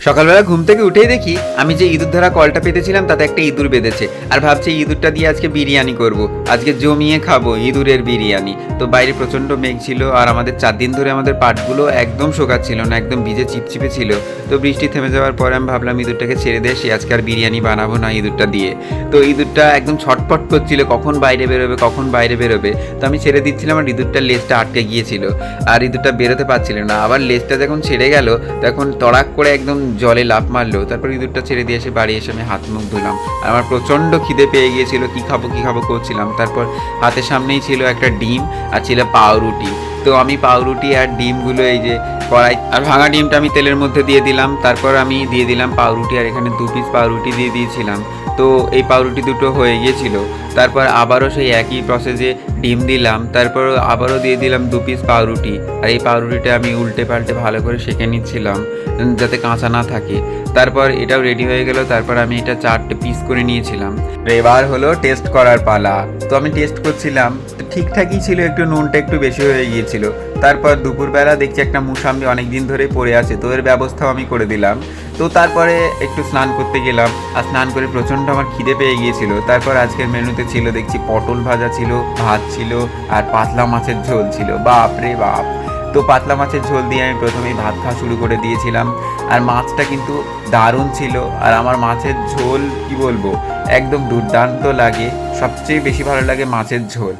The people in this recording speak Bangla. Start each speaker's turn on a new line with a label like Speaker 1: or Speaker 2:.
Speaker 1: সকালবেলা ঘুম থেকে উঠেই দেখি আমি যে ইঁদুর ধরা কলটা পেতেছিলাম তাতে একটা ইঁদুর বেঁধেছে, আর ভাবছি ইঁদুরটা দিয়ে আজকে বিরিয়ানি করব, আজকে জমিয়ে খাবো ইঁদুরের বিরিয়ানি। তো বাইরে প্রচণ্ড মেঘ ছিল, আর আমাদের 4 দিন ধরে আমাদের পাটগুলো একদম শোকাচ্ছিল না, একদম ভিজে চিপচিপে ছিল। তো বৃষ্টি থেমে যাওয়ার পরে আমি ভাবলাম ইঁদুরটাকে ছেড়ে দিয়ে সে আজকে আর বিরিয়ানি বানাবো না ইঁদুরটা দিয়ে। তো ইঁদুরটা একদম ছটপট করছিল কখন বাইরে বেরোবে কখন বাইরে বেরোবে। তো আমি ছেড়ে দিচ্ছিলাম, আর ইঁদুরটার লেজটা আটকে গিয়েছিল, আর ইঁদুরটা বেরোতে পারছিল না। আবার লেজটা যখন ছেড়ে গেল তখন তড়াক করে একদম জলে লাফ মারলো। তারপর ইঁদুরটা ছেড়ে দিয়ে এসে বাড়ি এসে আমি হাত মুখ ধুলাম, আর আমার প্রচণ্ড খিদে পেয়ে গিয়েছিল, কী খাবো করছিলাম। তারপর হাতের সামনেই ছিল একটা ডিম আর ছিল পাউরুটি। তো আমি পাউরুটি আর ডিমগুলো এই যে কড়াই, আর ভাঙা ডিমটা আমি তেলের মধ্যে দিয়ে দিলাম। তারপর আমি দিয়ে দিলাম পাউরুটি, আর এখানে 2 পিস পাউরুটি দিয়ে দিয়েছিলাম। তো এই পাউরুটি দুটো হয়ে গিয়েছিল। তারপর আবারও সেই একই প্রসেসে ডিম দিলাম, তারপর আবারও দিয়ে দিলাম 2 পিস পাউরুটি, আর এই পাউরুটিটা আমি উল্টে পাল্টে ভালো করে সেঁকে নিচ্ছিলাম যাতে কাঁচা না থাকে। তারপর এটাও রেডি হয়ে গেল। তারপর আমি এটা 4টে পিস করে নিয়েছিলাম। এবার হলো টেস্ট করার পালা। তো আমি টেস্ট করছিলাম, তো ঠিকঠাকই ছিল, একটু নুনটা একটু বেশি হয়ে গিয়েছিল। তারপর দুপুরবেলা দেখছি একটা মুসাম্বি অনেক দিন ধরে পড়ে আছে, তো এর ব্যবস্থাও আমি করে দিলাম। তো তারপরে একটু স্নান করতে গেলাম, আর স্নান করে প্রচণ্ড আমার খিদে পেয়ে গিয়েছিল। তারপর আজকের মেনুতে ছিল দেখছি পটল ভাজা ছিল, ভাত ছিল, আর পাতলা মাছের ঝোল ছিল। বাপ রে বাপ! তো পাতলা মাছের ঝোল দিয়ে আমি প্রথমেই ভাত খাওয়া শুরু করে দিয়েছিলাম। আর মাছটা কিন্তু দারুণ ছিল, আর আমার মাছের ঝোল কি বলবো, একদম দুর্দান্ত লাগে। সবচেয়ে বেশি ভালো লাগে মাছের ঝোল।